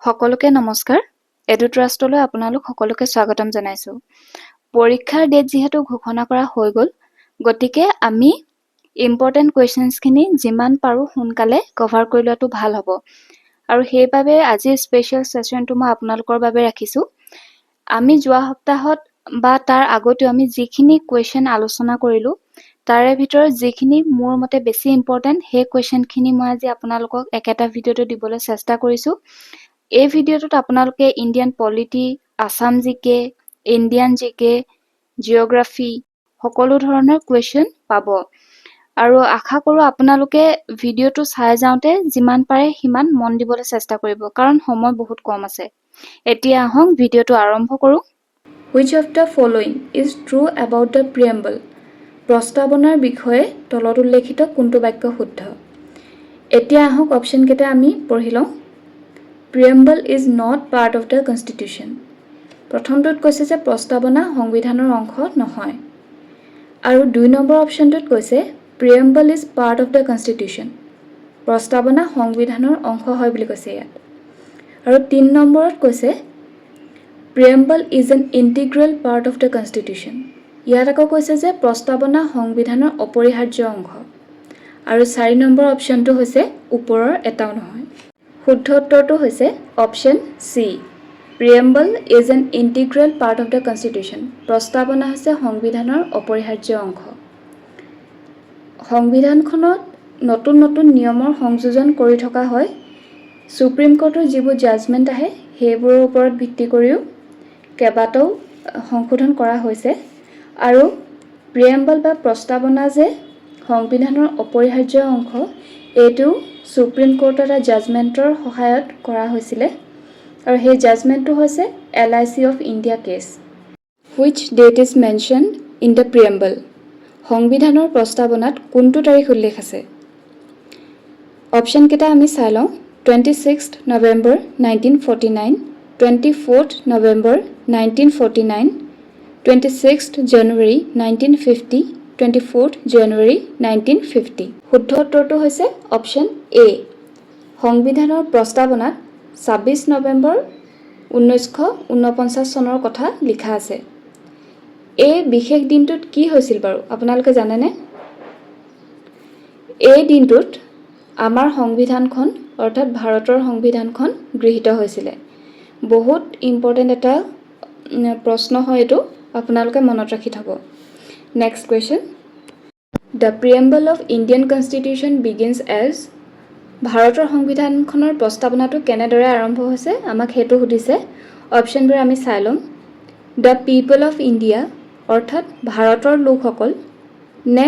সকলোকে নমস্কাৰ এডু ট্ৰাষ্টলৈ আপোনালোক সকলোকে স্বাগতম জনাইছো পৰীক্ষাৰ ডেট যেহেতু ঘোষণা কৰা হৈ গল গতিকে আমি ইম্পৰ্টেন্ট কোৱেশ্চনছখিনি যিমান পাৰো সোনকালে কভাৰ কৰি লোৱাটো ভাল হ'ব আৰু সেইবাবে আজি স্পেশাল সেশনটো মই আপোনালোকৰ বাবে ৰাখিছো আমি যোৱা সপ্তাহত বা তাৰ আগতে আমি যিখিনি কোৱেশ্চন আলোচনা কৰিলো তাৰে ভিতৰত যিখিনি মোৰ মতে বেছি ইম্পৰ্টেন্ট সেই কোৱেশ্চনখিনি মই আজি আপোনালোকক একেটা ভিডিঅ'টো দিবলৈ চেষ্টা কৰিছো এই ভিডিঅ'টোত আপোনালোকে ইণ্ডিয়ান পলিটি আসাম জিকে ইণ্ডিয়ান জিকে জিওগ্ৰাফি সকলো ধৰণৰ কোৱেশ্চন পাব আৰু আশা কৰো আপোনালোকে ভিডিঅ'টো চাই যাওঁতে যিমান পাৰে সিমান মন দিবলৈ চেষ্টা কৰিব কাৰণ সময় বহুত কম আছে এতিয়া আহক ভিডিঅ'টো আৰম্ভ কৰো Which of the following is true about the preamble প্ৰস্তাৱনাৰ বিষয়ে তলত উল্লেখিত কোনটো বাক্য শুদ্ধ এতিয়া আহক অপচন কেইটা আমি পঢ়ি লওঁ Preamble is not part of the constitution প্ৰথমটোত কৈছে যে প্ৰস্তাৱনা সংবিধানৰ অংশ নহয় আৰু 2 নম্বৰ অপচনটোত কৈছে Preamble is part of the constitution প্ৰস্তাৱনা সংবিধানৰ অংশ হয় বুলি কৈছে ইয়াত আৰু 3 নম্বৰত কৈছে Preamble is an integral part of the constitution ইয়াত আকৌ কৈছে যে প্ৰস্তাৱনা সংবিধানৰ অপৰিহাৰ্য অংশ আৰু 4 নম্বৰ অপচনটো হৈছে ওপৰৰ এটাও নহয় শুদ্ধ উত্তৰটো হৈছে option C Preamble is an integral part of the constitution প্ৰস্তাৱনা হৈছে সংবিধানৰ অপৰিহাৰ্য অংশ সংবিধানখনত নতুন নতুন নিয়মৰ সংযোজন কৰি থকা হয় সুপ্ৰিম কোৰ্টৰ যিবোৰ জাজমেন্ট আহে সেইবোৰৰ ওপৰত ভিত্তি কৰিও কেবাটাও সংশোধন কৰা হৈছে আৰু Preamble বা প্ৰস্তাৱনা যে সংবিধানৰ অপৰিহাৰ্য অংশ এইটো সুপ্ৰিম কোৰ্টৰ এটা জাজমেন্টৰ সহায়ত কৰা হৈছিল আৰু সেই জাজমেন্টটো হৈছে LIC of India case which date is mentioned in the preamble সংবিধানৰ প্ৰস্তাৱনাত কোনটো তাৰিখ উল্লেখ আছে অপচন কেইটা আমি চাই লওঁ 26th November 1949 24th November 1949 26th January 1950 24th January 1950 শুদ্ধ উত্তৰটো হৈছে অপচন এ সংবিধানৰ প্ৰস্তাৱনাত 26 নৱেম্বৰ 1949 চনৰ কথা লিখা আছে এই বিশেষ দিনটোত কি হৈছিল বাৰু আপোনালোকে জানেনে এই দিনটোত আমাৰ সংবিধানখন অৰ্থাৎ ভাৰতৰ সংবিধানখন গৃহীত হৈছিল বহুত ইম্পৰ্টেন্ট এটা প্ৰশ্ন হয় এটো আপোনালোকে মনত ৰাখি থব next question The preamble of Indian Constitution begins as ভাৰতৰ সংবিধানখনৰ প্ৰস্তাৱনাটো কেনেদৰে আৰম্ভ হৈছে আমাক হেতু সুধিছে অপচনবোৰ আমি চাই লম The people of India অৰ্থাৎ ভাৰতৰ লোকসকল নে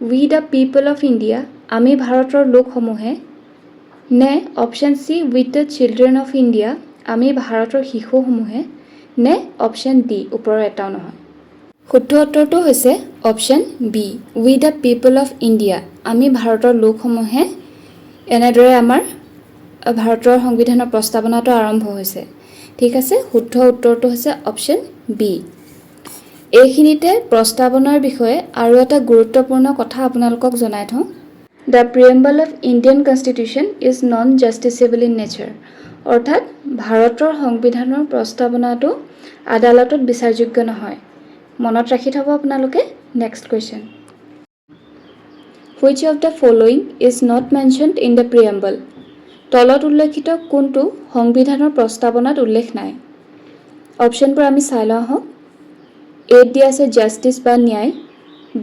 We the people of India আমি ভাৰতৰ লোকসমূহে নে option C With the children of India আমি ভাৰতৰ শিশুসমূহে নে অপচন ডি ওপৰৰ এটাও নহয় শুদ্ধ উত্তৰটো হৈছে option B We the people of India আমি ভাৰতৰ লোকসমূহে এনেদৰে আমাৰ ভাৰতৰ সংবিধানৰ প্ৰস্তাৱনাটো আৰম্ভ হৈছে ঠিক আছে শুদ্ধ উত্তৰটো হৈছে অপচন বি এইখিনিতে প্ৰস্তাৱনাৰ বিষয়ে আৰু এটা গুৰুত্বপূৰ্ণ কথা আপোনালোকক জনাই থওঁ The preamble of Indian Constitution is non-justiciable in nature অৰ্থাৎ ভাৰতৰ সংবিধানৰ প্ৰস্তাৱনাটো আদালতত বিচাৰযোগ্য নহয় মনত ৰাখি থব আপোনালোকে next question Which of the following is not mentioned in the preamble তলত উল্লেখিত কোনটো সংবিধানৰ প্ৰস্তাৱনাত উল্লেখ নাই অপচনবোৰ আমি চাই লওঁ হওক এ দিয়া আছে জাস্টিস বা ন্যায়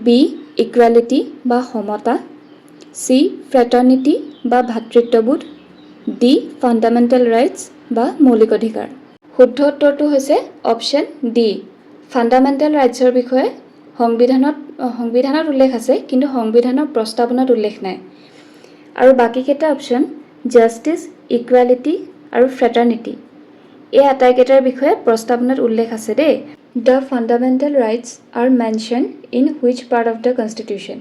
বি ইকুৱেলিটি বা সমতা সি ফ্ৰেটাৰ্নিটি বা ভাতৃত্ববোধ ডি ফাণ্ডামেণ্টেল ৰাইটছ বা মৌলিক অধিকাৰ শুদ্ধ উত্তৰটো হৈছে অপচন ডি ফাণ্ডামেণ্টেল ৰাইটছৰ বিষয়ে সংবিধানত উল্লেখ আছে কিন্তু সংবিধানৰ প্ৰস্তাৱনাত উল্লেখ নাই আৰু বাকি কেইটা অপচন জাস্টিস ইকুৱেলিটি আৰু ফ্ৰেটাৰ্নিটি এই আটাইকেইটাৰ বিষয়ে প্ৰস্তাৱনাত উল্লেখ আছে দেই The fundamental rights are mentioned in which part of the constitution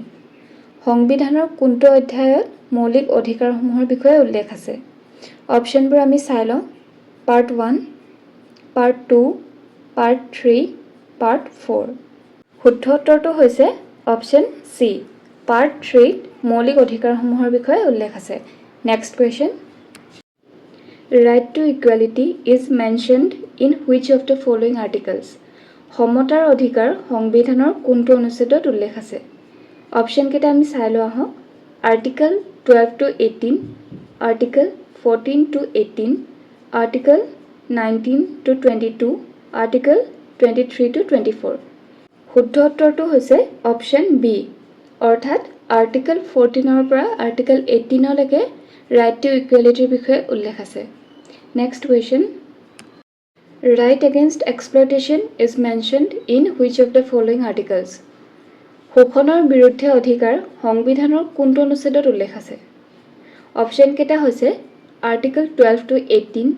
সংবিধানৰ কোনটো অধ্যায়ত মৌলিক অধিকাৰসমূহৰ বিষয়ে উল্লেখ আছে অপচনবোৰ আমি চাই লওঁ পাৰ্ট 1 পাৰ্ট 2 পাৰ্ট 3 পাৰ্ট 4 শুদ্ধ উত্তৰটো হৈছে অপচন সি পাৰ্ট 3 মৌলিক অধিকাৰসমূহৰ বিষয়ে উল্লেখ আছে next question Right to equality is mentioned in which of the following articles? সমতাৰ অধিকাৰ সংবিধানৰ কোনটো অনুচ্ছেদত উল্লেখ আছে? অপশ্যন কেইটা আমি চাই লওঁ আহক। Article 12 to 18, article 14 to 18, article 19 to 22, article 23 to 24। শুদ্ধ উত্তৰটো হৈছে অপশ্যন বি, অৰ্থাৎ আৰ্টিকল 14ৰ পৰা আৰ্টিকল 18লৈকে ৰাইট টু ইকুৱেলিটিৰ বিষয়ে উল্লেখ আছে। Next question, right against exploitation is mentioned in which of the following articles? শোষণৰ বিৰুদ্ধে অধিকাৰ সংবিধানৰ কোনটো অনুচ্ছেদত উল্লেখ আছে? অপশ্যন কেইটা হৈছে article 12 to 18,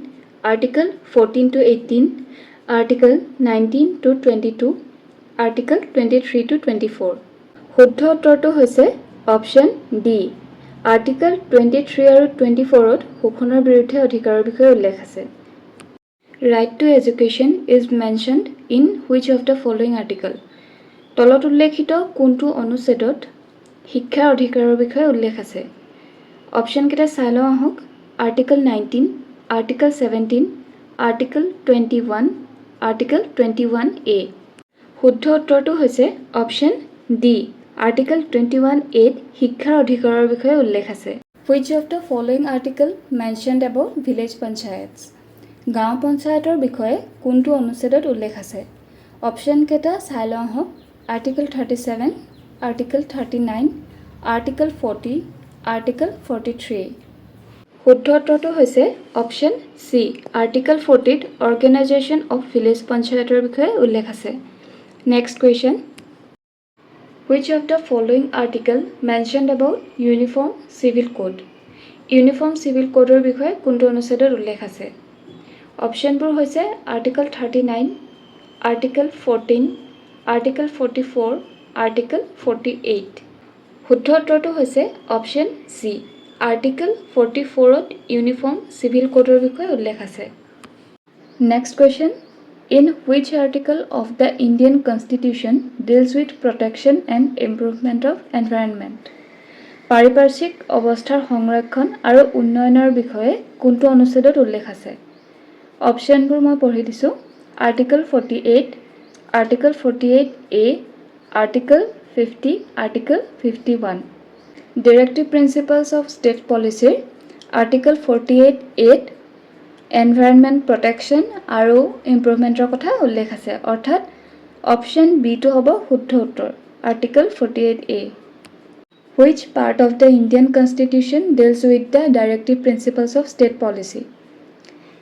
article 14 to 18, article 19 to 22, article 23 to 24। শুদ্ধ উত্তৰটো হৈছে অপশ্যন ডি, আৰ্টিকল 23 আৰু 24ত শোষণৰ বিৰুদ্ধে অধিকাৰৰ বিষয়ে উল্লেখ আছে। Right to education is mentioned in which of the following article? তলত উল্লেখিত কোনটো অনুচ্ছেদত শিক্ষাৰ অধিকাৰৰ বিষয়ে উল্লেখ আছে? অপশ্যন কেইটা চাই লওঁ আহক। Article 19, article 17, article 21, article 21A। শুদ্ধ উত্তৰটো হৈছে অপশ্যন ডি, আৰ্টিকল 21A ত শিক্ষাৰ অধিকাৰৰ বিষয়ে উল্লেখ আছে। Which of the following article mentioned about village panchayats? গাঁও পঞ্চায়তৰ বিষয়ে কোনটো অনুচ্ছেদত উল্লেখ আছে? অপশ্যন কেইটা চাই লওঁ আহক। Article 37, article 39, article 40, article 43। শুদ্ধ উত্তৰটো হৈছে অপশ্যন চি, আৰ্টিকল 40ত অৰ্গেনাইজেশ্যন অফ ভিলেজ পঞ্চায়তৰ বিষয়ে উল্লেখ আছে। Next question, which of the following article mentioned about uniform civil code? Uniform civil কোডৰ বিষয়ে কোনটো অনুচ্ছেদত উল্লেখ আছে? অপশ্যনবোৰ হৈছে আৰ্টিকল 39, আৰ্টিকল 14, আৰ্টিকল 44, আৰ্টিকল 48। শুদ্ধ উত্তৰটো হৈছে অপশ্যন চি, আৰ্টিকল 44ত ইউনিফৰ্ম চিভিল কোডৰ বিষয়ে উল্লেখ আছে। Next question, in which article of the Indian constitution deals with protection and improvement of environment? পাৰিপাৰ্শ্বিক অৱস্থাৰ সংৰক্ষণ আৰু উন্নয়নৰ বিষয়ে কোনটো অনুচ্ছেদত উল্লেখ আছে? অপশ্যনবোৰ মই পঢ়ি দিছোঁ। Article 48, article 48A, article 50, article 51। Directive principles of state পলিচিৰ আৰ্টিকল 48A ত এনভাইৰনমেণ্ট প্ৰটেকশ্যন আৰু ইম্প্ৰুভমেণ্টৰ কথা উল্লেখ আছে, অৰ্থাৎ অপশ্যন বিটো হ'ব শুদ্ধ উত্তৰ, article 48A। Which part of the Indian constitution deals with the directive principles of state policy?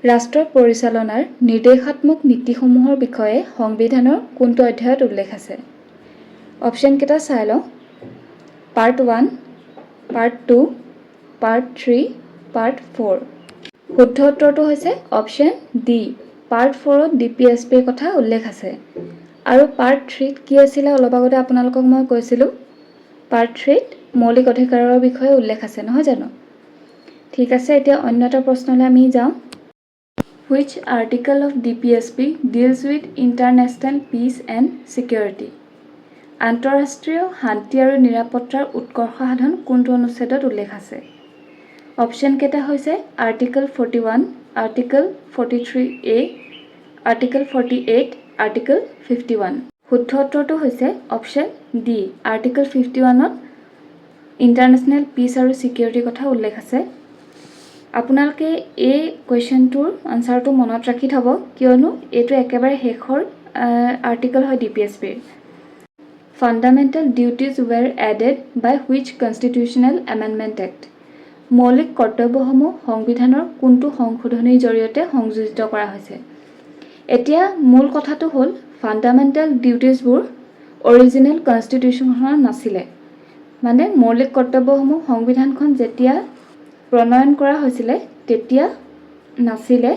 ৰাষ্ট্ৰৰ পৰিচালনাৰ নিৰ্দেশাত্মক নীতিসমূহৰ বিষয়ে সংবিধানৰ কোনটো অধ্যায়ত উল্লেখ আছে? অপশ্যন কেইটা চাই লওঁ। Part 1, part 2, part 3, part 4। শুদ্ধ উত্তৰটো হৈছে অপশ্যন ডি, পাৰ্ট 4ত DPSPৰ কথা উল্লেখ আছে। আৰু পাৰ্ট 3ত কি আছিলে অলপ আগতে আপোনালোকক মই কৈছিলোঁ, পাৰ্ট 3ত মৌলিক অধিকাৰৰ বিষয়ে উল্লেখ আছে, নহয় জানো? ঠিক আছে, এতিয়া অন্য এটা প্ৰশ্নলৈ আমি যাওঁ। Which article of DPSP deals with international peace and security? আন্তঃৰাষ্ট্ৰীয় শান্তি আৰু নিৰাপত্তাৰ উৎকৰ্ষ সাধন কোনটো অনুচ্ছেদত উল্লেখ আছে? অপশ্যন কেইটা হৈছে article 41, article 43A, article 48, article 51। শুদ্ধ উত্তৰটো হৈছে অপশ্যন ডি, আৰ্টিকল 51ত ইণ্টাৰনেশ্যনেল পিচ আৰু ছিকিউৰিটিৰ কথা উল্লেখ আছে। আপোনালোকে এই কুৱেশ্যনটোৰ আনচাৰটো মনত ৰাখি থ'ব, কিয়নো এইটো একেবাৰে শেষৰ আৰ্টিকল হয় DPSPৰ। Fundamental duties were added by which constitutional amendment act? মৌলিক কৰ্তব্যসমূহ সংবিধানৰ কোনটো সংশোধনীৰ জৰিয়তে সংযোজিত কৰা হৈছে? এতিয়া মূল কথাটো হ'ল ফাণ্ডামেণ্টেল ডিউটিজবোৰ অৰিজিনেল কনষ্টিটিউশ্যনখনত নাছিলে। মানে মৌলিক কৰ্তব্যসমূহ সংবিধানখন যেতিয়া প্ৰণয়ন কৰা হৈছিলে তেতিয়া নাছিলে,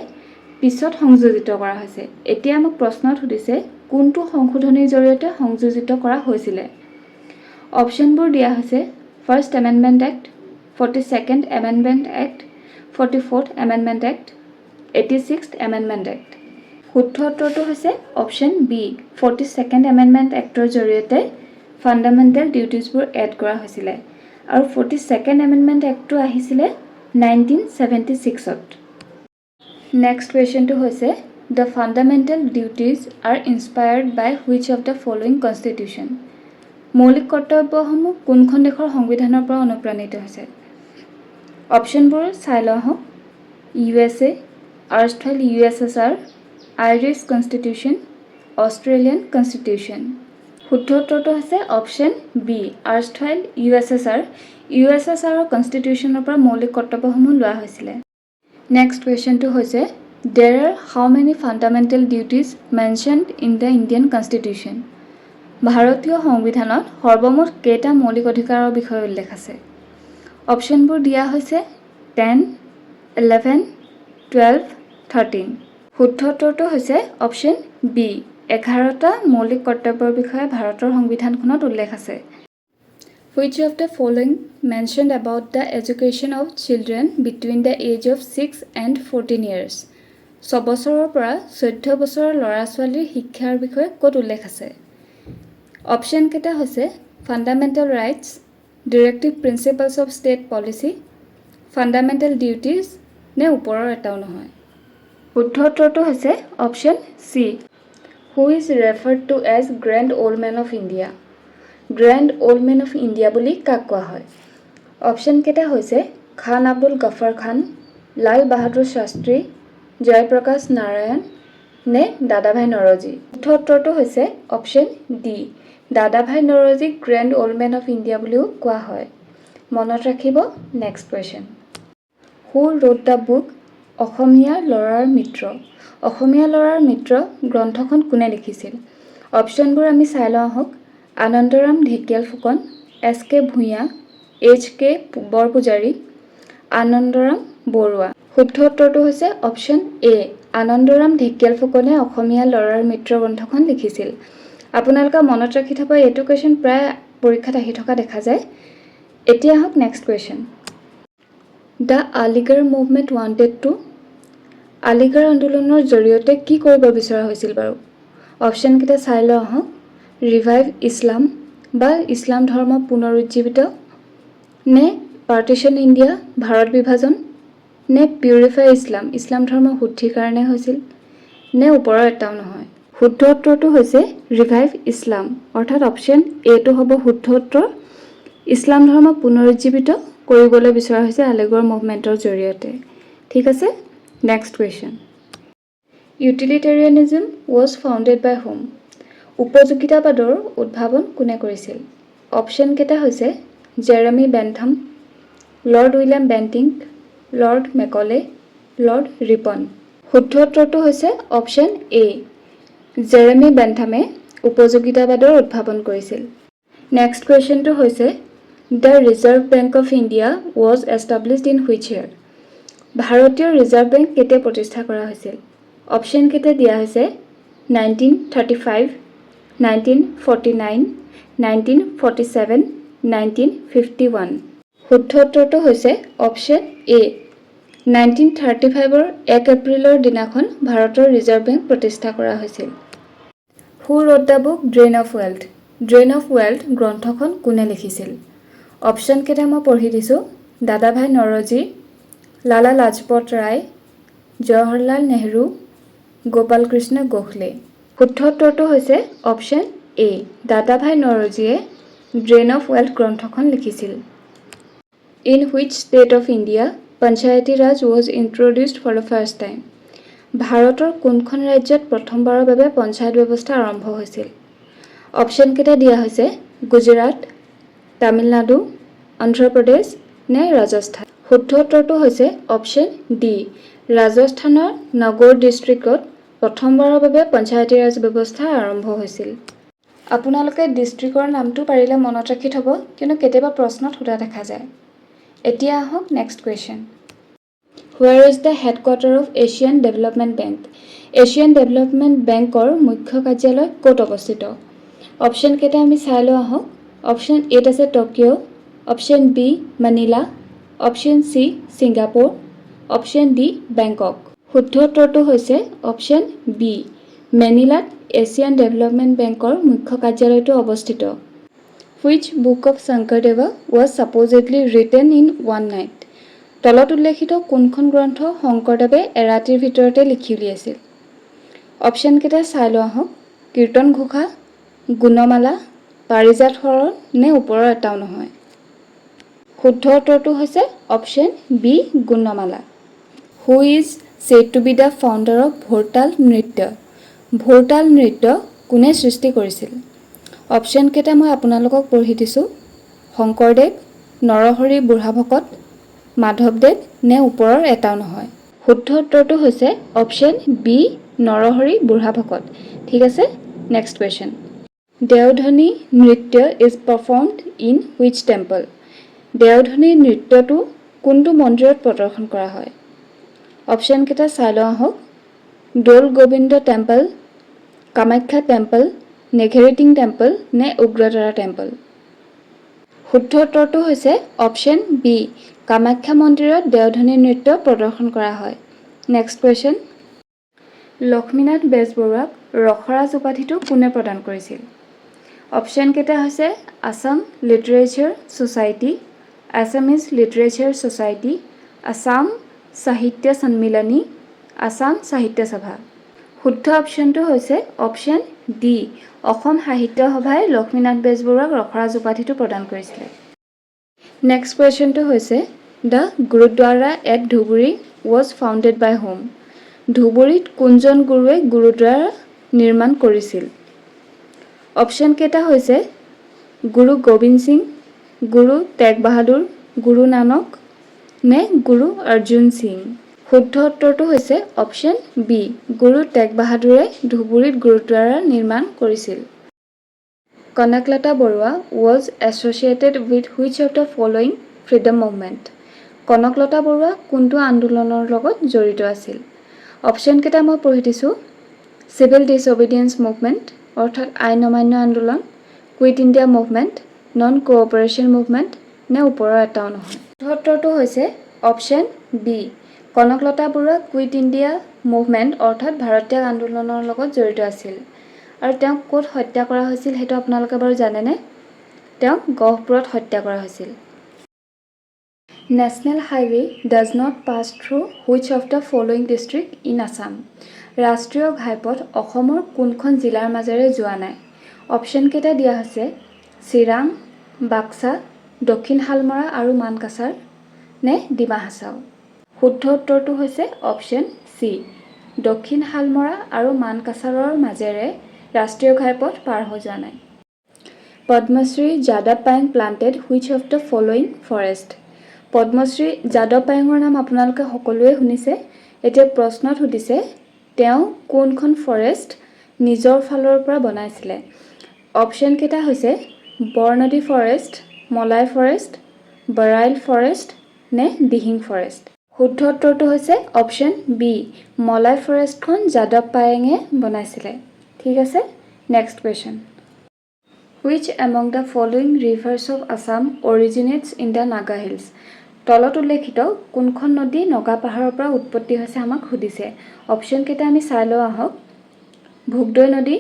পিছত সংযোজিত কৰা হৈছে। এতিয়া আমাক প্ৰশ্নত সুধিছে কোনটো সংশোধনীৰ জৰিয়তে সংযোজিত কৰা হৈছিলে? অপশ্যনবোৰ দিয়া হৈছে first amendment act, 42nd amendment act, 44th amendment act, 86th amendment act. শুদ্ধ উত্তৰটো হৈছে অপশ্যন বি, 42nd এমেণ্ডমেণ্ট এক্টৰ জৰিয়তে ফাণ্ডামেণ্টেল ডিউটিজবোৰ এড কৰা হৈছিলে। আৰু 42nd এমেণ্ডমেণ্ট এক্টটো আহিছিলে 1976ত। নেক্সট কুৱেশ্যনটো হৈছে the fundamental duties are inspired by which of the following constitution. মৌলিক কৰ্তব্যসমূহ কোনখন দেশৰ সংবিধানৰ পৰা অনুপ্ৰাণিত হৈছে? অপশ্যনবোৰ চাই লওঁ আহক। USA, erstwhile USSR, Irish constitution, Australian constitution. শুদ্ধ উত্তৰটো হৈছে অপশ্যন বি, আৰ্ষ্ট্ৰেল USSR। USSRৰ কনষ্টিটিউশ্যনৰ পৰা মৌলিক কৰ্তব্যসমূহ লোৱা হৈছিলে। নেক্সট কুৱেশ্যনটো হৈছে there are how many fundamental duties mentioned in the Indian constitution. ভাৰতীয় সংবিধানত সৰ্বমুঠ কেইটা মৌলিক অধিকাৰৰ বিষয়ে উল্লেখ আছে? অপশ্যনবোৰ দিয়া হৈছে 10, 11, 12, 13। শুদ্ধ উত্তৰটো হৈছে অপশ্যন বি, 11টা মৌলিক কৰ্তব্যৰ বিষয়ে ভাৰতৰ সংবিধানখনত উল্লেখ আছে। Which of the following mentioned about the education of children between the age of 6 and 14 years? 6 বছৰৰ পৰা 14 বছৰৰ ল'ৰা ছোৱালীৰ শিক্ষাৰ বিষয়ে ক'ত উল্লেখ আছে? অপশ্যন কেইটা হৈছে fundamental rights, directive principles of state policy, fundamental duties নে ওপৰৰ এটাও নহয়? শুদ্ধ উত্তৰটো হৈছে option C, who is referred to as grand old man of India. Grand old man of India বুলি কাক কোৱা হয়? অপশ্যন কেইটা হৈছে খান আব্দুল গফৰ খান, লাল বাহাদুৰ শাস্ত্ৰী, জয়প্ৰকাশ নাৰায়ণ নে দাদাভাই নৰজী? শুদ্ধ উত্তৰটো হৈছে অপশ্যন ডি, দাদাভাই নৰজীক grand old man of India বুলিও কোৱা হয়। মনত ৰাখিব। Next question, who wrote the book Asomiya ল'ৰাৰ মিত্ৰ। অসমীয়া ল'ৰাৰ মিত্ৰ গ্ৰন্থখন কোনে লিখিছিল? অপশ্যনবোৰ আমি চাই লওঁ আহক। Anandaram Dhekial Phukan, SK Bhuyan, HK Borpujari, Anandaram Barua. শুদ্ধ উত্তৰটো হৈছে অপশ্যন এ, আনন্দৰাম ঢেকিয়াল ফুকনে অসমীয়া ল'ৰাৰ মিত্ৰ গ্ৰন্থখন লিখিছিল। আপোনালোকে মনত ৰাখি থব, এইটো কুৱেশ্যন প্ৰায় পৰীক্ষাত আহি থকা দেখা যায়। এতিয়া আহক next question, the Aligarh movement wanted two. Aligarh আন্দোলনৰ জৰিয়তে কি কৰিব বিচৰা হৈছিল বাৰু? অপশ্যনকেইটা চাই লওঁ আহক। ৰিভাইভ ইছলাম বা ইছলাম ধৰ্ম পুনৰুজ্জীৱিত, নে পাৰ্টিশ্যন ইণ্ডিয়া ভাৰত বিভাজন, নে পিউৰিফাই ইছলাম ইছলাম ধৰ্ম শুদ্ধিৰ কাৰণে হৈছিল, নে ওপৰৰ এটাও নহয়? শুদ্ধ উত্তৰটো হৈছে ৰিভাইভ ইছলাম, অৰ্থাৎ অপশ্যন এটো হ'ব শুদ্ধ উত্তৰ। ইছলাম ধৰ্ম পুনৰুজ্জীৱিত কৰিবলৈ বিচৰা হৈছে আলিগড় মুভমেণ্টৰ জৰিয়তে। ঠিক আছে। Next question, utilitarianism was founded by whom. উপযোগিতাবাদৰ উদ্ভাৱন কোনে কৰিছিল? অপশ্যন কেইটা হৈছে Jeremy Bentham, Lord William Bentinck, Lord Macaulay, Lord Ripon. শুদ্ধ উত্তৰটো হৈছে অপশ্যন এ, জেৰেমি বেন্থামে উপযোগিতাবাদৰ উদ্ভাৱন কৰিছিল। নেক্সট কুৱেশ্যনটো হৈছে the reserve bank of India was established in which ইয়াৰ। ভাৰতীয় ৰিজাৰ্ভ বেংক কেতিয়া প্ৰতিষ্ঠা কৰা হৈছিল? অপশ্যন কেইটা দিয়া হৈছে 1935, 1949, 1947, 1951। শুদ্ধ উত্তৰটো হৈছে অপশ্যন এ, 1935ৰ 1 এপ্ৰিলৰ দিনাখন ভাৰতৰ ৰিজাৰ্ভ বেংক প্ৰতিষ্ঠা কৰা হৈছিল। Who wrote the book drain of wealth. Drain of wealth গ্ৰন্থখন কোনে লিখিছিল? অপশ্যন কেইটা মই পঢ়ি দিছোঁ। দাদাভাই নৰজী, লালা লাজপত ৰায়, জৱাহৰলাল নেহৰু, গোপাল কৃষ্ণ গোখলে। শুদ্ধ উত্তৰটো হৈছে অপশ্যন এ, দাদাভাই নৰজীয়ে ড্ৰেইন অফ ৱেল্থ গ্ৰন্থখন লিখিছিল। In which state of India Panchayati Raj was introduced for the first time. ভাৰতৰ কোনখন ৰাজ্যত প্ৰথমবাৰৰ বাবে পঞ্চায়ত ব্যৱস্থা আৰম্ভ হৈছিল? অপশ্যন কেইটা দিয়া হৈছে গুজৰাট, তামিলনাডু, অন্ধ্ৰপ্ৰদেশ নে ৰাজস্থান। শুদ্ধ উত্তৰটো হৈছে অপশ্যন ডি, ৰাজস্থানৰ নগৰ ডিষ্ট্ৰিক্টত প্ৰথমবাৰৰ বাবে পঞ্চায়তী ৰাজ ব্যৱস্থা আৰম্ভ হৈছিল। আপোনালোকে ডিষ্ট্ৰিক্টৰ নামটো পাৰিলে মনত ৰাখি থব, কিয়নো কেতিয়াবা প্ৰশ্নত সোধা দেখা যায়। এতিয়া আহক next question, where is the headquarter of Asian development bank. Asian development বেংকৰ মুখ্য কাৰ্যালয় ক'ত অৱস্থিত? অপশ্যন কেইটা আমি চাই লওঁ আহক। অপশ্যন এত আছে Tokyo', option B Manila, option C Singapore, option D Bangkok. শুদ্ধ উত্তৰটো হৈছে অপশ্যন বি, মেনিলাত এছিয়ান ডেভেলপমেণ্ট বেংকৰ মুখ্য কাৰ্যালয়টো অৱস্থিত। Which book of Sankardeva was supposedly written in one night. তলত উল্লেখিত কোনখন গ্ৰন্থ শংকৰদেৱে এৰাতিৰ ভিতৰতে লিখি উলিয়াইছিল? অপশ্যনকেইটা চাই লোৱা হওক। কীৰ্তন ঘোষা, গুণমালা, পাৰিজাত হৰণ নে ওপৰৰ এটাও নহয়? শুদ্ধ উত্তৰটো হৈছে option B, Gunamala. Who is said to be the founder of Bhortal Nritya? Bhortal নৃত্য কোনে সৃষ্টি কৰিছিল? অপশ্যনকেইটা মই আপোনালোকক পঢ়ি দিছোঁ। শংকৰদেৱ, নৰহৰি বুঢ়াভকত, মাধৱদেৱ নে ওপৰৰ এটাও নহয়? শুদ্ধ উত্তৰটো হৈছে অপশ্যন বি, নৰহৰি বুঢ়াভকত। ঠিক আছে, next question. Deodhani Nritya is performed in which temple? Deodhani নৃত্যটো কোনটো মন্দিৰত প্ৰদৰ্শন কৰা হয়? অপশ্যনকেইটা চাই লোৱা হওক। দৌল Gobinda temple, Kamakhya temple, Negheriting temple নে উগ্ৰতাৰা টেম্পল? শুদ্ধ উত্তৰটো হৈছে অপশ্যন বি, কামাখ্যা মন্দিৰত দেওধনী নৃত্য প্ৰদৰ্শন কৰা হয়। Next question. লক্ষ্মীনাথ বেজবৰুৱাক ৰসৰাজ উপাধিটো কোনে প্ৰদান কৰিছিল? অপশ্যনকেইটা হৈছে Assam literature society, Assamese literature society, Assam Sahitya Sanmilani, Assam সাহিত্য সভা। শুদ্ধ অপশ্যনটো হৈছে অপশ্যন ডি, অসম সাহিত্য সভাই লক্ষ্মীনাথ বেজবৰুৱাক ৰসৰাজ উপাধিটো প্ৰদান কৰিছিলে। নেক্সট কুৱেশ্যনটো হৈছে the gurdwara at Dhubri was founded by whom? ধুবুৰীত কোনজন গুৰুৱে গুৰুদ্বাৰা নিৰ্মাণ কৰিছিল? অপশ্যনকেইটা হৈছে গুৰু গোবিন্দ সিং, গুৰু টেগ বাহাদুৰ, গুৰু নানক নে গুৰু অৰ্জুন সিং? শুদ্ধ উত্তৰটো হৈছে অপশ্যন বি, গুৰু টেগ বাহাদুৰে ধুবুৰীত গুৰুদ্বাৰা নিৰ্মাণ কৰিছিল। Kanaklata Barua was associated with which of the following freedom movement? Kanaklata Barua কোনটো আন্দোলনৰ লগত জড়িত আছিল? অপশ্যনকেইটা মই পঢ়ি দিছোঁ। চিভিল ডিছঅবিডিয়েঞ্চ মুভমেণ্ট অৰ্থাৎ আইন অমান্য আন্দোলন, quit India movement, non cooperation movement নে ওপৰৰ এটাও নহয়? শুদ্ধ উত্তৰটো হৈছে option B, Kanaklata Barua quit India movement অৰ্থাৎ ভাৰতীয় আন্দোলনৰ লগত জড়িত আছিল। আৰু তেওঁক ক'ত হত্যা কৰা হৈছিল সেইটো আপোনালোকে বাৰু জানেনে? তেওঁক গহপুৰত হত্যা কৰা হৈছিল। National highway does not pass through which of the following district in Assam? ৰাষ্ট্ৰীয় ঘাইপথ অসমৰ কোনখন জিলাৰ মাজেৰে যোৱা নাই? অপশ্যনকেইটা দিয়া হৈছে চিৰাং, বাক্সা, দক্ষিণ শালমৰা আৰু মানকাছাৰ নে ডিমা হাছাও? শুদ্ধ উত্তৰটো হৈছে অপশ্যন চি, দক্ষিণ শালমৰা আৰু মানকাছাৰৰ মাজেৰে ৰাষ্ট্ৰীয় ঘাইপথ পাৰ হৈ যোৱা নাই। পদ্মশ্ৰী যাদৱ Payeng planted which of the following forest? Padmashri যাদৱ পায়েঙৰ নাম আপোনালোকে সকলোৱে শুনিছে। এতিয়া প্ৰশ্নত সুধিছে তেওঁ কোনখন ফৰেষ্ট নিজৰ ফালৰ পৰা বনাইছিলে? অপশ্যনকেইটা হৈছে Borondi forest, Molai forest, Barail forest নে দিহিং ফৰেষ্ট? শুদ্ধ উত্তৰটো হৈছে অপশ্যন বি, মলাই ফৰেষ্টখন যাদৱ পায়েঙে বনাইছিলে। ঠিক আছে, next question. Which among the following rivers of Assam originates in the Naga hills? তলত উল্লেখিত কোনখন নদী নগা পাহাৰৰ পৰা উৎপত্তি হৈছে আমাক সুধিছে। অপশ্যনকেইটা আমি চাই লোৱা আহক। ভোগদৈ নদী,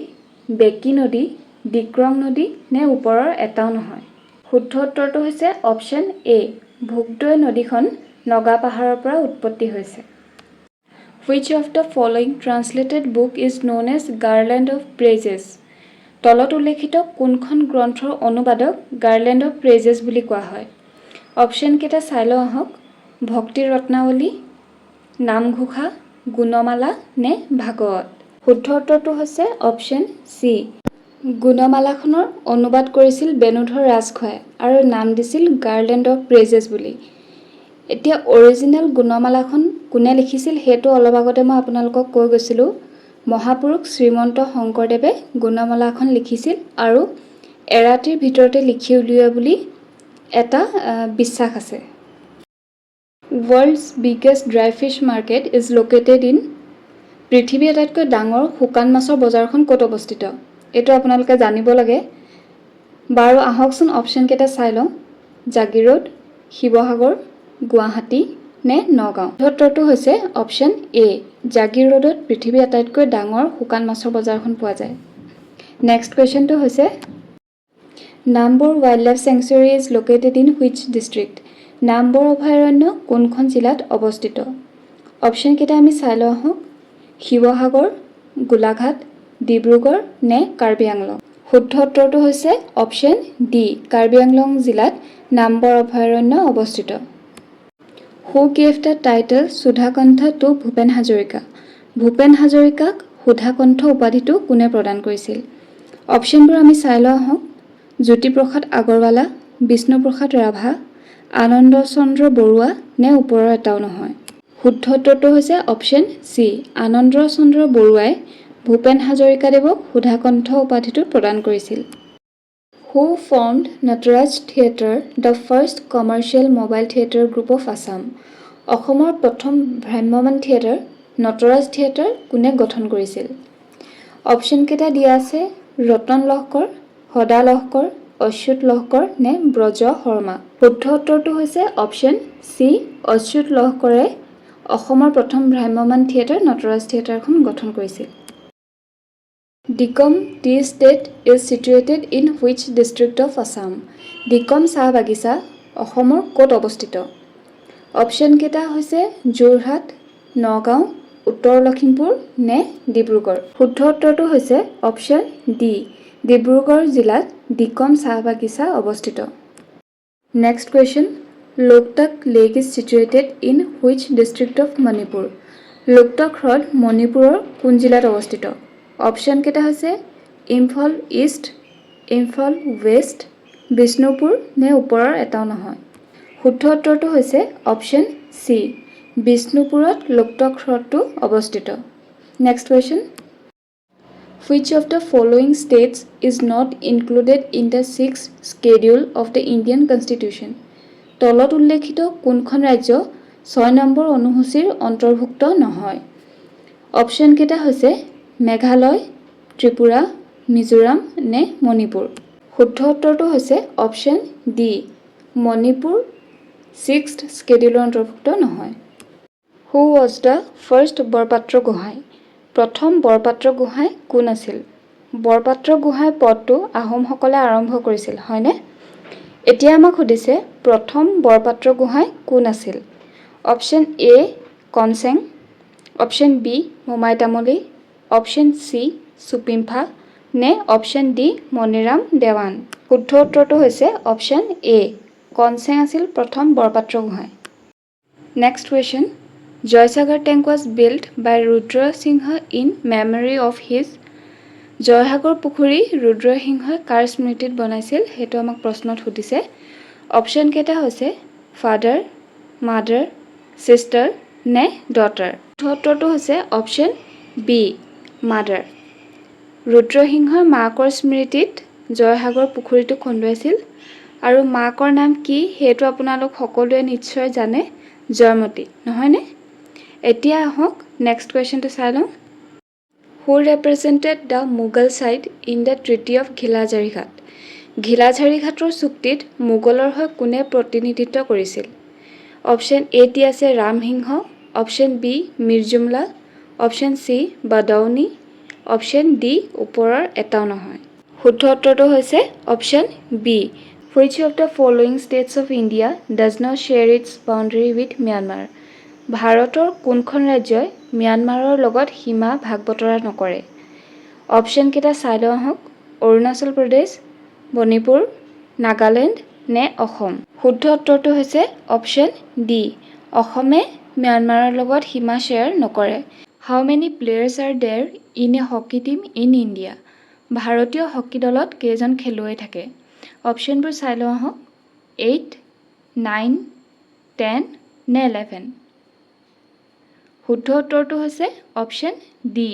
বেকী নদী, ডিক্ৰং নদী নে ওপৰৰ এটাও নহয়? শুদ্ধ উত্তৰটো হৈছে অপশ্যন এ, ভোগদৈ নদীখন নগা পাহাৰৰ পৰা উৎপত্তি হৈছে। Which of the following translated book is known as garland of praises? তলত উল্লেখিত কোনখন গ্ৰন্থৰ অনুবাদক গাৰ্লেণ্ড অফ প্ৰেইজেছ বুলি কোৱা হয়? অপশ্যনকেইটা চাই লওঁ আহক। ভক্তি ৰত্নাৱলী, নামঘোষা, গুণমালা নে ভাগৱত? শুদ্ধ উত্তৰটো হৈছে অপশ্যন চি, গুণমালাখনৰ অনুবাদ কৰিছিল বেণুধৰ ৰাজখোৱাই আৰু নাম দিছিল গাৰ্লেণ্ড অফ প্ৰেইজেছ বুলি। এতিয়া অৰিজিনেল গুণমালাখন কোনে লিখিছিল সেইটো অলপ আগতে মই আপোনালোকক কৈ গৈছিলোঁ। মহাপুৰুষ শ্ৰীমন্ত শংকৰদেৱে গুণমালাখন লিখিছিল আৰু এৰাতিৰ ভিতৰতে লিখি উলিওৱা বুলি এটা বিশ্বাস আছে। World's biggest dry fish market is located in? পৃথিৱীৰ আটাইতকৈ ডাঙৰ শুকান মাছৰ বজাৰখন ক'ত অৱস্থিত? এইটো আপোনালোকে জানিব লাগে। বাৰু আহকচোন অপশ্যনকেইটা চাই লওঁ। জাগিৰোড, শিৱসাগৰ, গুৱাহাটী নে নগাঁও? উত্তৰটো হৈছে অপশ্যন এ, জাগিৰোডত পৃথিৱীৰ আটাইতকৈ ডাঙৰ শুকান মাছৰ বজাৰখন পোৱা যায়। নেক্সট কুৱেশ্যনটো হৈছে Nambor wild life sanctuary is located in which district? Nambor অভয়াৰণ্য কোনখন জিলাত অৱস্থিত? অপশ্যন কেইটা আমি চাই লওঁ আহক। শিৱসাগৰ, গোলাঘাট, ডিব্ৰুগড় নে কাৰ্বি আংলং? শুদ্ধ উত্তৰটো হৈছে অপশ্যন ডি, কাৰ্বি আংলং জিলাত নামবৰ অভয়াৰণ্য অৱস্থিত। Who gave the title Sudhakantha to Bhupen Hazarika? Bhupen হাজৰিকাক সুধাকণ্ঠ উপাধিটো কোনে প্ৰদান কৰিছিল? অপশ্যনবোৰ আমি চাই লওঁ আহক। জ্যোতিপ্ৰসাদ আগৰৱালা, বিষ্ণুপ্ৰসাদ ৰাভা, আনন্দ চন্দ্ৰ বৰুৱা নে ওপৰৰ এটাও নহয়? শুদ্ধ উত্তৰটো হৈছে অপশ্যন চি, আনন্দ চন্দ্ৰ বৰুৱাই ভূপেন হাজৰিকাদেৱক সুধাকণ্ঠ উপাধিটো প্ৰদান কৰিছিল। Who formed Nataraj Theatre, the first commercial mobile theatre group of Assam? অসমৰ প্ৰথম ভ্ৰাম্যমাণ থিয়েটাৰ নটৰাজ থিয়েটাৰ কোনে গঠন কৰিছিল? অপশ্যন কেইটা দিয়া আছে। ৰতন লহকৰ, সদা লহকৰ, অচ্যুত লহকৰ নে ব্ৰজ শৰ্মা? শুদ্ধ উত্তৰটো হৈছে অপশ্যন চি, অচ্যুত লহকৰে অসমৰ প্ৰথম ভ্ৰাম্যমাণ থিয়েটাৰ নটৰাজ থিয়েটাৰখন গঠন কৰিছিল। Dikom Tea Estate is situated in which district of Assam? দিকম চাহ বাগিচা অসমৰ ক'ত অৱস্থিত? অপশ্যন কেইটা হৈছে যোৰহাট, নগাঁও, উত্তৰ লখিমপুৰ নে ডিব্ৰুগড়? শুদ্ধ উত্তৰটো হৈছে অপশ্যন ডি, ডিব্ৰুগড় জিলাত দিকম চাহ বাগিচা অৱস্থিত। Next question, Loktak lake is situated in which district of Manipur? Loktak হ্ৰদ মণিপুৰৰ কোন জিলাত অৱস্থিত? অপশ্যন কেইটা হৈছে ইম্ফল ইষ্ট, ইম্ফল ৱেষ্ট, বিষ্ণুপুৰ নে ওপৰৰ এটাও নহয়? শুদ্ধ উত্তৰটো হৈছে অপশ্যন চি, বিষ্ণুপুৰত লোকটাক হ্ৰদটো অৱস্থিত। Next question, Which of the following states is not included in the 6th schedule of the Indian Constitution? তলত উল্লেখিত কোনখন ৰাজ্য 6 নম্বৰ অনুসূচীৰ অন্তৰ্ভুক্ত নহয়? অপশ্যন কেইটা হৈছে মেঘালয়, ত্ৰিপুৰা, মিজোৰাম নে মণিপুৰ? শুদ্ধ উত্তৰটো হৈছে অপশ্যন ডি, মণিপুৰ 6th স্কেডিউলৰ অন্তৰ্ভুক্ত নহয়। Who was the first Borpatra Gohain? প্ৰথম বৰপাত্ৰ গোহাঁই কোন আছিল? বৰপাত্ৰ গোহাঁই পদটো আহোমসকলে আৰম্ভ কৰিছিল, হয়নে? এতিয়া আমাক সুধিছে প্ৰথম বৰপাত্ৰ গোহাঁই কোন আছিল? Option A Konseng, option B Momai Tamuli, option C চুপিম্ফা নে অপশ্যন ডি মণিৰাম দেৱান? শুদ্ধ উত্তৰটো হৈছে অপশ্যন এ, কনচেং আছিল প্ৰথম Borpatra Gohain. Next question, Joysagar tank was built by Rudra Singha in memory of his? Joysagar পুখুৰী ৰুদ্ৰসিংহই কাৰ স্মৃতিত বনাইছিল সেইটো আমাক প্ৰশ্নত সুধিছে। অপশ্যন কেইটা হৈছে ফাদাৰ, মাদাৰ, ছিষ্টাৰ নে ডটাৰ? শুদ্ধ উত্তৰটো হৈছে অপশ্যন বি, মাদাৰ। ৰুদ্ৰসিংহৰ মাকৰ স্মৃতিত জয়সাগৰ পুখুৰীটো খন্দুৱাইছিল আৰু মাকৰ নাম কি সেইটো আপোনালোক সকলোৱে নিশ্চয় জানে, জয়মতী, নহয়নে? এতিয়া আহক নেক্সট কুৱেশ্যনটো চাই লওঁ। Who represented the Mughal side in the Treaty of ঘিলাঝাৰীঘাট? ঘিলাঝাৰীঘাটৰ চুক্তিত মোগলৰ হৈ কোনে প্ৰতিনিধিত্ব কৰিছিল? অপশ্যন এ টি আছে Ramsingha, option B Mir Jumla, option C Badauni, option D ওপৰৰ এটাও নহয়? শুদ্ধ উত্তৰটো হৈছে option B, Which of the following states of India does not share its boundary with Myanmar? ভাৰতৰ কোনখন ৰাজ্যই ম্যানমাৰৰ লগত সীমা ভাগ বতৰা নকৰে? অপশ্যন কেইটা চাই লওঁ আহক। অৰুণাচল প্ৰদেশ, মণিপুৰ, নাগালেণ্ড নে অসম? শুদ্ধ উত্তৰটো হৈছে অপশ্যন ডি, অসমে ম্যানমাৰৰ লগত সীমা শ্বেয়াৰ নকৰে। হাউ মেনি প্লেয়াৰ্ছ আৰ দেৰ in a hockey team in India? ভাৰতীয় হকী দলত কেইজন খেলুৱৈ থাকে? অপশ্যনবোৰ চাই লওঁ আহক। 8, 9, 10 নে 11? শুদ্ধ উত্তৰটো হৈছে অপশ্যন ডি,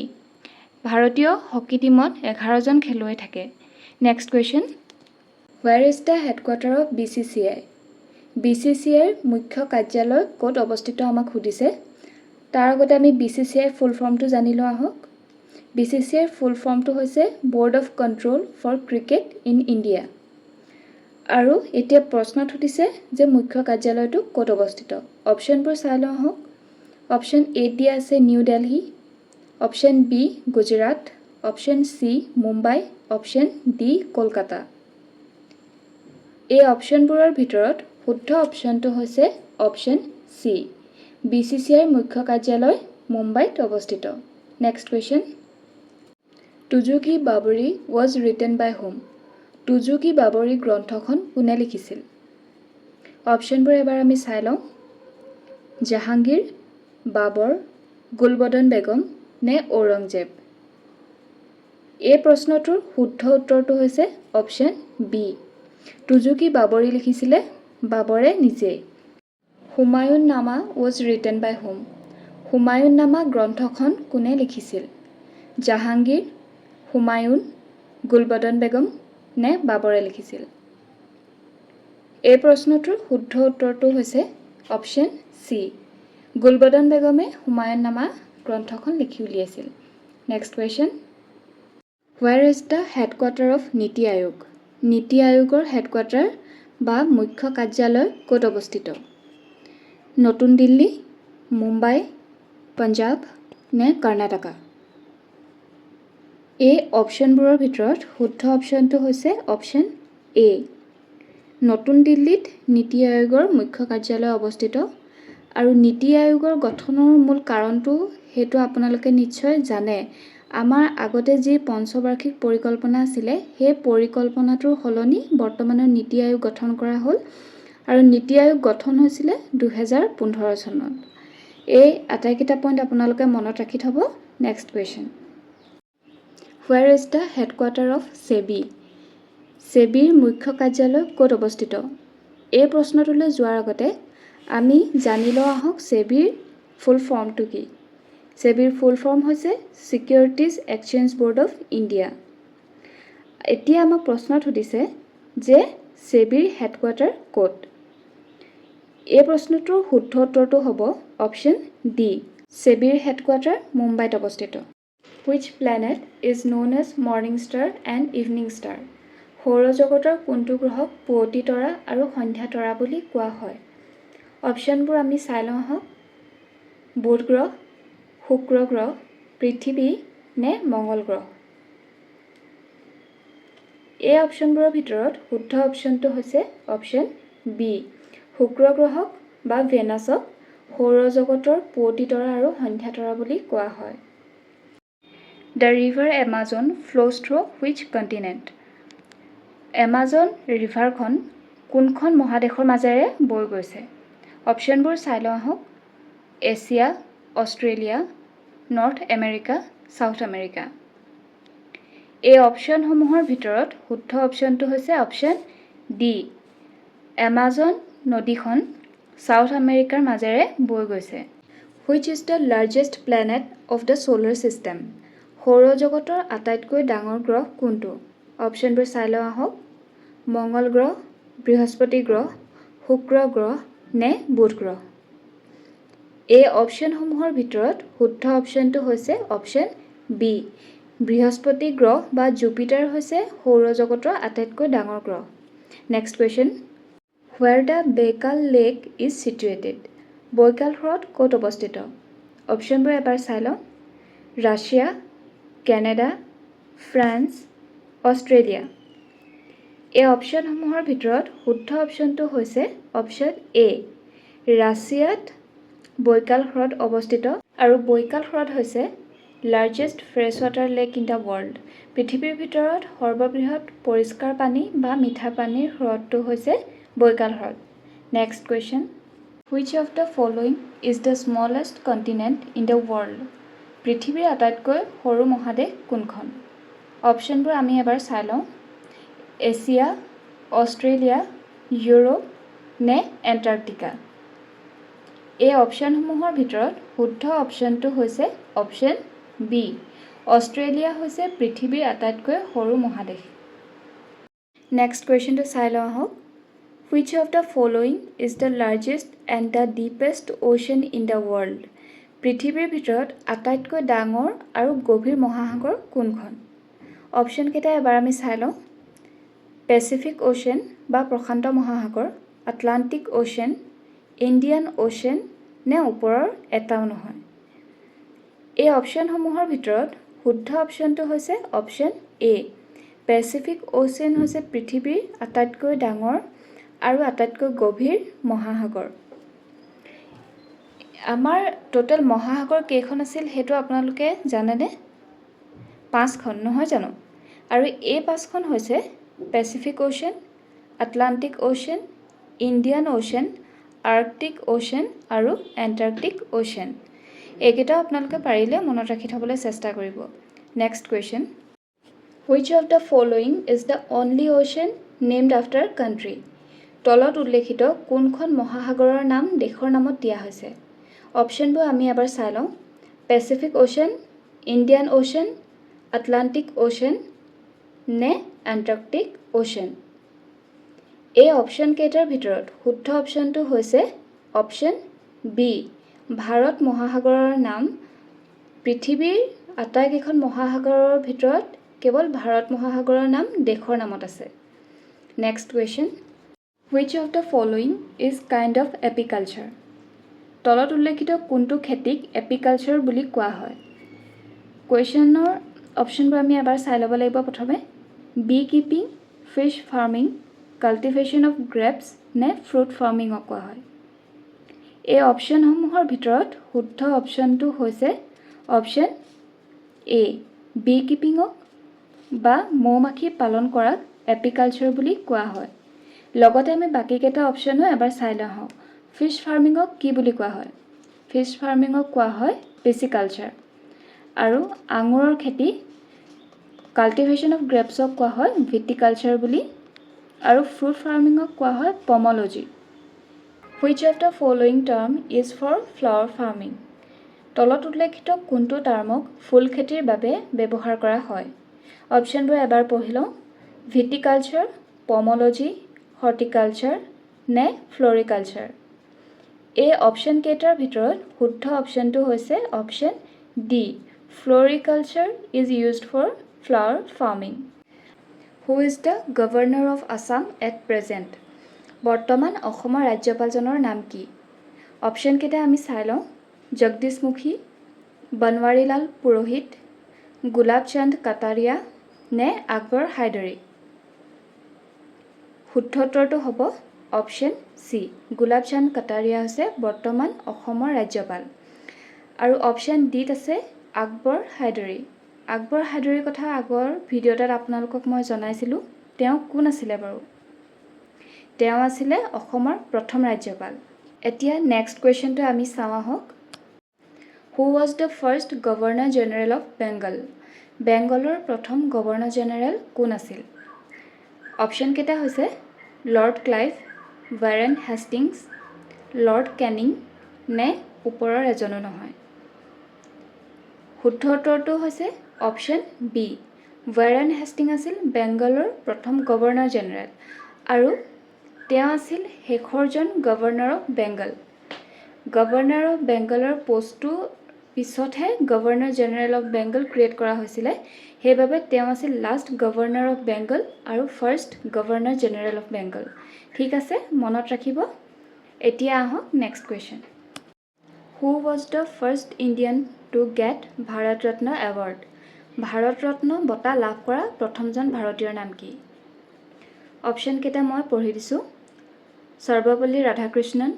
ভাৰতীয় হকী টিমত 11জন খেলুৱৈ থাকে। Next question, Where is the headquarter of BCCI? BCCIৰ মুখ্য কাৰ্যালয় ক'ত অৱস্থিত আমাক সুধিছে। তাৰ আগতে আমি BCCIৰ ফুল ফৰ্মটো জানি লোৱা আহক। BCCIৰ ফুল ফৰ্মটো হৈছে board of control for cricket in India. আৰু এতিয়া প্ৰশ্নত সুধিছে যে মুখ্য কাৰ্যালয়টো ক'ত অৱস্থিত। অপশ্যনবোৰ চাই লওঁ আহক। অপশ্যন এ দিয়া আছে New Delhi, option B Gujarat, option C Mumbai, option D Kolkata. এই অপশ্যনবোৰৰ ভিতৰত শুদ্ধ অপশ্যনটো হৈছে অপশ্যন চি BCCIৰ মুখ্য কাৰ্যালয় মুম্বাইত অৱস্থিত next question Tuzuk i Baburi was written by whom Tuzuk i Baburi গ্ৰন্থখন কোনে লিখিছিল অপশ্যনবোৰ এবাৰ আমি চাই লওঁ জাহাংগীৰ বাবৰ গুলবদন বেগম নে ঔৰংজেব এই প্ৰশ্নটোৰ শুদ্ধ উত্তৰটো হৈছে অপশ্যন বি টুজু কি বাবৰি লিখিছিলে বাবৰে নিজে Humayun Nama was written by whom Humayun Nama গ্ৰন্থখন কোনে লিখিছিল জাহাংগীৰ হুমায়ুন গুলবদন বেগম নে বাবৰে লিখিছিল এই প্ৰশ্নটোৰ শুদ্ধ উত্তৰটো হৈছে অপশ্যন চি গুলবদন বেগমে হুমায়ুন নামা গ্ৰন্থখন লিখি উলিয়াইছিল next question where is the headquarter of নীতি আয়োগ নীতি আয়োগৰ হেডকোৱাৰ্টাৰ বা মুখ্য কাৰ্যালয় ক'ত অৱস্থিত নতুন দিল্লী মুম্বাই পঞ্জাৱ নে কৰ্ণাটকা এই অপশ্যনবোৰৰ ভিতৰত শুদ্ধ অপশ্যনটো হৈছে অপশ্যন এ নতুন দিল্লীত নীতি আয়োগৰ মুখ্য কাৰ্যালয় অৱস্থিত আৰু নীতি আয়োগৰ গঠনৰ মূল কাৰণটো সেইটো আপোনালোকে নিশ্চয় জানে আমাৰ আগতে যি পঞ্চবাৰ্ষিক পৰিকল্পনা আছিলে সেই পৰিকল্পনাটোৰ সলনি বৰ্তমানৰ নীতি আয়োগ গঠন কৰা হ'ল আৰু নীতি আয়োগ গঠন হৈছিলে 2015 চনত এই আটাইকেইটা পইণ্ট আপোনালোকে মনত ৰাখি থ'ব next question where is the headquarter of SEBI সেবিৰ মুখ্য কাৰ্যালয় ক'ত অৱস্থিত এই প্ৰশ্নটোলৈ যোৱাৰ আগতে আমি জানি লওঁ আহক সেবিৰ ফুল ফৰ্মটো কি সেবিৰ ফুল ফৰ্ম হৈছে securities exchange board of India এতিয়া আমাক প্ৰশ্নত সুধিছে যে সেবিৰ হেডকোৱাৰ্টাৰ ক'ত এই প্ৰশ্নটোৰ শুদ্ধ উত্তৰটো হ'ব অপশ্যন ডি সেবিৰ হেডকোৱাৰ্টাৰ মুম্বাইত অৱস্থিত Which planet is known as morning star and evening star? সৌৰজগতৰ কোনটো গ্ৰহক পুৱতি তৰা আৰু সন্ধ্যা তৰা বুলি কোৱা হয় অপশ্যনবোৰ আমি চাই লওঁ আহক বুধ গ্ৰহ শুক্ৰ গ্ৰহ পৃথিৱী নে মঙ্গল গ্ৰহ এই অপশ্যনবোৰৰ ভিতৰত শুদ্ধ অপশ্যনটো হৈছে অপশ্যন বি শুক্ৰ গ্ৰহক বা ভেনাছক সৌৰজগতৰ পুৱতি তৰা আৰু সন্ধ্যা তৰা বুলি কোৱা হয় The river Amazon flows through which continent? Amazon ৰিভাৰখন কোনখন মহাদেশৰ মাজেৰে বৈ গৈছে অপশ্যনবোৰ চাই লওঁ আহক Asia Australia north America south America এই অপশ্যনসমূহৰ ভিতৰত শুদ্ধ অপশ্যনটো হৈছে অপশ্যন ডি এমাজন নদীখন সাউথ আমেৰিকাৰ মাজেৰে বৈ গৈছে Which is the largest planet of the solar system? সৌৰজগতৰ আটাইতকৈ ডাঙৰ গ্ৰহ কোনটো অপশ্যনবোৰ চাই লওঁ আহক মঙ্গল গ্ৰহ বৃহস্পতি গ্ৰহ শুক্ৰ গ্ৰহ নে বুধ গ্ৰহ এই অপশ্যনসমূহৰ ভিতৰত শুদ্ধ অপশ্যনটো হৈছে অপশ্যন বি বৃহস্পতি গ্ৰহ বা জুপিটাৰ হৈছে সৌৰজগতৰ আটাইতকৈ ডাঙৰ গ্ৰহ next question Where the Baikal Lake is situated? বৈকাল হ্ৰদ ক'ত অৱস্থিত অপশ্যনবোৰ এবাৰ চাই লওঁ ৰাছিয়া কানাডা ফ্ৰান্স অষ্ট্ৰেলিয়া এই অপশ্যনসমূহৰ ভিতৰত শুদ্ধ অপশ্যনটো হৈছে অপশ্যন এ ৰাছিয়াত বৈকাল হ্ৰদ অৱস্থিত আৰু বৈকাল হ্ৰদ হৈছে largest fresh water lake in the world পৃথিৱীৰ ভিতৰত সৰ্ববৃহৎ পৰিষ্কাৰ পানী বা মিঠা পানীৰ হ্ৰদটো হৈছে বৈকাল হ্ৰদ next question Which of the following is the smallest continent in the world? পৃথিৱীৰ আটাইতকৈ সৰু মহাদেশ কোনখন অপশ্যনবোৰ আমি এবাৰ চাই লওঁ এছিয়া অষ্ট্ৰেলিয়া ইউৰোপ নে এণ্টাৰ্কটিকা এই অপশ্যনসমূহৰ ভিতৰত শুদ্ধ অপশ্যনটো হৈছে অপশ্যন বি অষ্ট্ৰেলিয়া হৈছে পৃথিৱীৰ আটাইতকৈ সৰু মহাদেশ নেক্সট কুৱেশ্যনটো চাই লওঁ আহক Which of the following is the largest and the deepest ocean in the world? পৃথিৱীৰ ভিতৰত আটাইতকৈ ডাঙৰ আৰু গভীৰ মহাসাগৰ কোনখন অপশ্যনকেইটা এবাৰ আমি চাই লওঁ পেচিফিক অ'চেন বা প্ৰশান্ত মহাসাগৰ আটলাণ্টিক অ'চেন ইণ্ডিয়ান অ'চেন নে ওপৰৰ এটাও নহয় এই অপশ্যনসমূহৰ ভিতৰত শুদ্ধ অপশ্যনটো হৈছে অপশ্যন এ পেচিফিক অ'চেন হৈছে পৃথিৱীৰ আটাইতকৈ ডাঙৰ আৰু আটাইতকৈ গভীৰ মহাসাগৰ। আমাৰ টোটেল মহাসাগৰ কেইখন আছিল সেইটো আপোনালোকে জানেনে? 5খন নহয় জানো? আৰু এই 5খন হৈছে পেচিফিক অ'শ্যান, আটলাণ্টিক অ'শ্যান, ইণ্ডিয়ান অ'শ্যান, আৰ্কটিক অ'শ্যান আৰু এণ্টাৰ্কটিক অ'শ্যান। এইকেইটা আপোনালোকে পাৰিলে মনত ৰাখি থ'বলৈ চেষ্টা কৰিব। Next question, which of the following is the only ocean named after country? তলত উল্লেখিত কোনখন মহাসাগৰৰ নাম দেশৰ নামত দিয়া হৈছে? অপশ্যনবোৰ আমি এবাৰ চাই লওঁ। পেচিফিক অ'শ্যান, ইণ্ডিয়ান অ'শ্যান, আটলাণ্টিক অ'শ্যান নে এণ্টাৰ্কটিক অ'শ্যান? এই অপশ্যনকেইটাৰ ভিতৰত শুদ্ধ অপশ্যনটো হৈছে অপশ্যন বি, ভাৰত মহাসাগৰৰ নাম। পৃথিৱীৰ আটাইকেইখন মহাসাগৰৰ ভিতৰত কেৱল ভাৰত মহাসাগৰৰ নাম দেশৰ নামত আছে। Next question, which of the following is kind of apiculture? তলত উল্লেখিত কোনটো খেতিক এপিকালচাৰ বুলি কোৱা হয়? কুৱেশ্যনৰ অপশ্যনবোৰ আমি এবাৰ চাই ল'ব লাগিব প্ৰথমে। Bee keeping, fish farming, cultivation of grapes নে ফ্ৰুট ফাৰ্মিঙক কোৱা হয়? এই অপশ্যনসমূহৰ ভিতৰত শুদ্ধ অপশ্যনটো হৈছে অপশ্যন এ, বি কিপিঙক বা মৌ-মাখি পালন কৰাক এপিকালচাৰ বুলি কোৱা হয়। লগতে আমি বাকীকেইটা অপশ্যনো এবাৰ চাই লওঁ। ফিছ ফাৰ্মিঙক কি বুলি কোৱা হয়? ফিছ ফাৰ্মিঙক কোৱা হয় পিচিকালচাৰ। আৰু আঙুৰৰ খেতি কাল্টিভেশ্যন অফ গ্ৰেপছক কোৱা হয় ভিটিকালচাৰ বুলি। আৰু ফ্ৰুট ফাৰ্মিঙক কোৱা হয় pomology. Which of the following term is for flower farming? তলত উল্লেখিত কোনটো টাৰ্মক ফুল খেতিৰ বাবে ব্যৱহাৰ কৰা হয়? অপশ্যনবোৰ এবাৰ পঢ়ি লওঁ। ভিটিকালচাৰ, পমলজি, হৰ্টিকালচাৰ নে ফ্লৰিকালচাৰ? এই অপশ্যনকেইটাৰ ভিতৰত শুদ্ধ অপশ্যনটো হৈছে option D, floriculture is used for flower farming. Who is the governor of Assam at present? বৰ্তমান অসমৰ ৰাজ্যপালজনৰ নাম কি? অপশ্যনকেইটা আমি চাই লওঁ। জগদীশ মুখী, বনৱাৰীলাল পুৰোহিত, গোলাব চান্দ কাটাৰিয়া নে আকবৰ হাইদৰী? শুদ্ধ উত্তৰটো হ'ব অপশ্যন চি, গোলাব চান্দ কাটাৰিয়া হৈছে বৰ্তমান অসমৰ ৰাজ্যপাল। আৰু অপশ্যন ডিত আছে আকবৰ হাইদৰী। আকবৰ হাইদৰীৰ কথা আগৰ ভিডিঅ'টাত আপোনালোকক মই জনাইছিলোঁ। তেওঁ কোন আছিলে বাৰু? তেওঁ আছিলে অসমৰ প্ৰথম ৰাজ্যপাল। এতিয়া নেক্সট কুৱেশ্যনটো আমি চাওঁ আহক। Who was the first governor general of Bengal? বেংগলৰ প্ৰথম গভৰ্ণৰ জেনেৰেল কোন আছিল? অপশ্যনকেইটা হৈছে Lord Clive, Warren Hastings, Lord Canning নে ওপৰৰ এজনো নহয়? শুদ্ধ উত্তৰটো হৈছে অপশ্যন বি, ৱাৰেন হেষ্টিং আছিল বেংগলৰ প্ৰথম গভৰ্ণৰ জেনেৰেল। আৰু তেওঁ আছিল শেষৰজন governor of Bengal. Governor of বেংগলৰ পষ্টটো পিছতহে governor general of Bengal create কৰা হৈছিলে। সেইবাবে তেওঁ আছিল লাষ্ট গভৰ্ণৰ অফ বেংগল আৰু first governor general of Bengal. ঠিক আছে, মনত ৰাখিব। এতিয়া আহক next question. Who was the first Indian to get Bharat Ratna award? Bharat Ratna বঁটা লাভ কৰা প্ৰথমজন ভাৰতীয়ৰ নাম কি? অপশ্যনকেইটা মই পঢ়ি দিছোঁ। সৰ্বপল্লী ৰাধাকৃষ্ণন,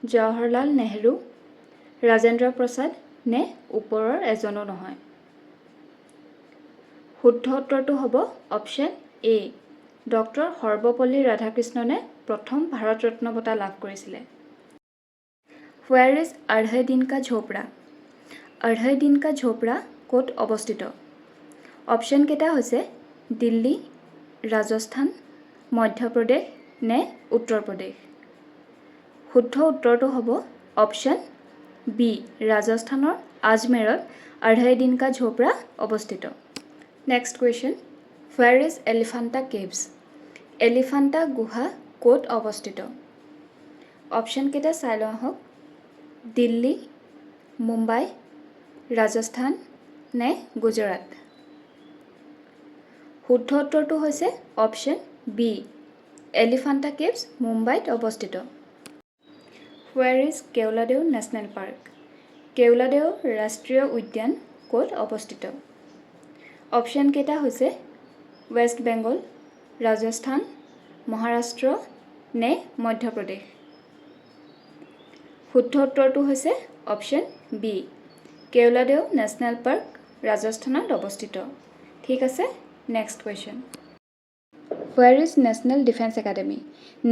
জৱাহৰলাল নেহৰু, ৰাজেন্দ্ৰ প্ৰসাদ নে ওপৰৰ এজনো নহয়? শুদ্ধ উত্তৰটো হ'ব অপশ্যন এ, ডক্টৰ সৰ্বপল্লী ৰাধাকৃষ্ণনে প্ৰথম ভাৰত ৰত্ন বঁটা লাভ কৰিছিলে। হুৱেৰ ইজ আঢ়ৈ দিন কা ঝোপড়া? আঢ়ৈ দিন কা ঝোপড়া ক'ত অৱস্থিত? অপশ্যনকেইটা হৈছে দিল্লী, ৰাজস্থান, মধ্যপ্ৰদেশ নে উত্তৰ প্ৰদেশ? শুদ্ধ উত্তৰটো হ'ব অপশ্যন বি, ৰাজস্থানৰ আজমেৰত আঢ়ৈ দিন কা ঝোপড়া অৱস্থিত। Next question, where is Elephanta caves? Elephanta গুহা ক'ত অৱস্থিত? অপশ্যনকেইটা চাই লওঁ আহক। দিল্লী, মুম্বাই, ৰাজস্থান নে গুজৰাট? শুদ্ধ উত্তৰটো হৈছে অপশ্যন বি, এলিফেণ্টা কেভছ মুম্বাইত অৱস্থিত। Where is Keoladeo national park? Keoladeo ৰাষ্ট্ৰীয় উদ্যান ক'ত অৱস্থিত? অপশ্যনকেইটা হৈছে ৱেষ্ট বেংগল, ৰাজস্থান, মহাৰাষ্ট্ৰ নে মধ্যপ্ৰদেশ? শুদ্ধ উত্তৰটো হৈছে option B, Keoladeo national park ৰাজস্থানত অৱস্থিত। ঠিক আছে, next question. Where is National Defense Academy?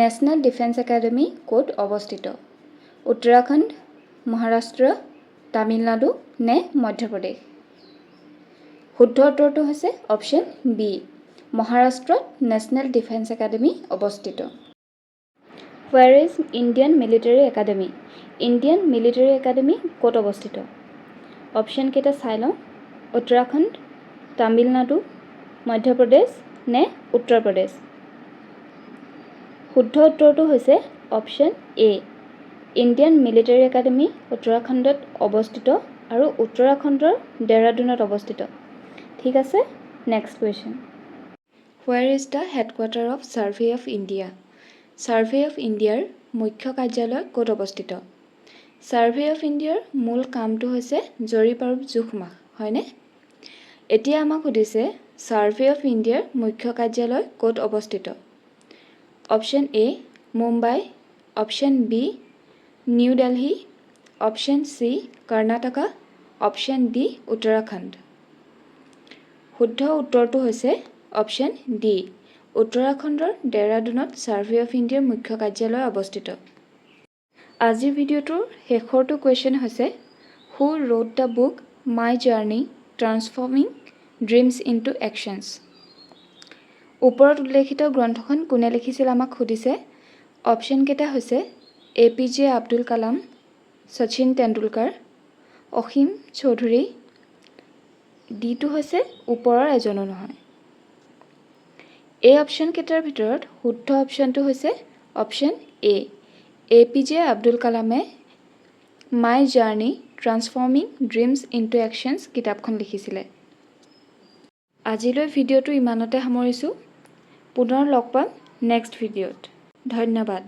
National Defense Academy ক'ত অৱস্থিত? উত্তৰাখণ্ড, মহাৰাষ্ট্ৰ, তামিলনাডু নে মধ্যপ্ৰদেশ? শুদ্ধ উত্তৰটো হৈছে অপশ্যন বি, মহাৰাষ্ট্ৰত নেশ্যনেল ডিফেন্স একাডেমী অৱস্থিত। Where is Indian Military Academy? Indian Military Academy ক'ত অৱস্থিত? অপশ্যন কেইটা চাই লওঁ। উত্তৰাখণ্ড, তামিলনাডু, মধ্যপ্ৰদেশ নে উত্তৰ প্ৰদেশ? শুদ্ধ উত্তৰটো হৈছে option A, Indian military academy উত্তৰাখণ্ডত অৱস্থিত আৰু উত্তৰাখণ্ডৰ ডেৰাডুনত অৱস্থিত। ঠিক আছে, next question. Where is the headquarter of Survey of India? Survey of Indiaৰ মুখ্য কাৰ্যালয় ক'ত অৱস্থিত? Survey of Indiaৰ মূল কামটো হৈছে জৰীপ আৰু জোখ মাখ, হয়নে? এতিয়া আমাক সুধিছে Survey of Indiaৰ মুখ্য কাৰ্যালয় ক'ত অৱস্থিত? Option A, Mumbai, option B, New Delhi, option C, Karnataka, option D, Uttarakhand. শুদ্ধ উত্তৰটো হৈছে অপশ্যন ডি, উত্তৰাখণ্ডৰ ডেৰাডুনত ছাৰ্ভে অফ ইণ্ডিয়াৰ মুখ্য কাৰ্যালয় অৱস্থিত। আজিৰ ভিডিঅ'টোৰ শেষৰটো কুৱেশ্যন হৈছে who wrote the book my journey transforming dreams into actions. ওপৰত উল্লেখিত গ্ৰন্থখন কোনে লিখিছিল আমাক সুধিছে। অপশ্যনকেইটা হৈছে APJ আব্দুল কালাম, শচীন তেণ্ডুলকাৰ, অসীম চৌধুৰী, ডিটো হৈছে ওপৰৰ এজনো নহয়। এই অপশ্যনকেইটাৰ ভিতৰত শুদ্ধ অপশ্যনটো হৈছে অপশ্যন এ, APJ আব্দুল কালামে my journey transforming dreams into actions কিতাপখন লিখিছিলে। আজিলৈ ভিডিঅ'টো ইমানতে সামৰিছোঁ। পুনৰ লগ পাম নেক্সট ভিডিঅ'ত। ধন্যবাদ।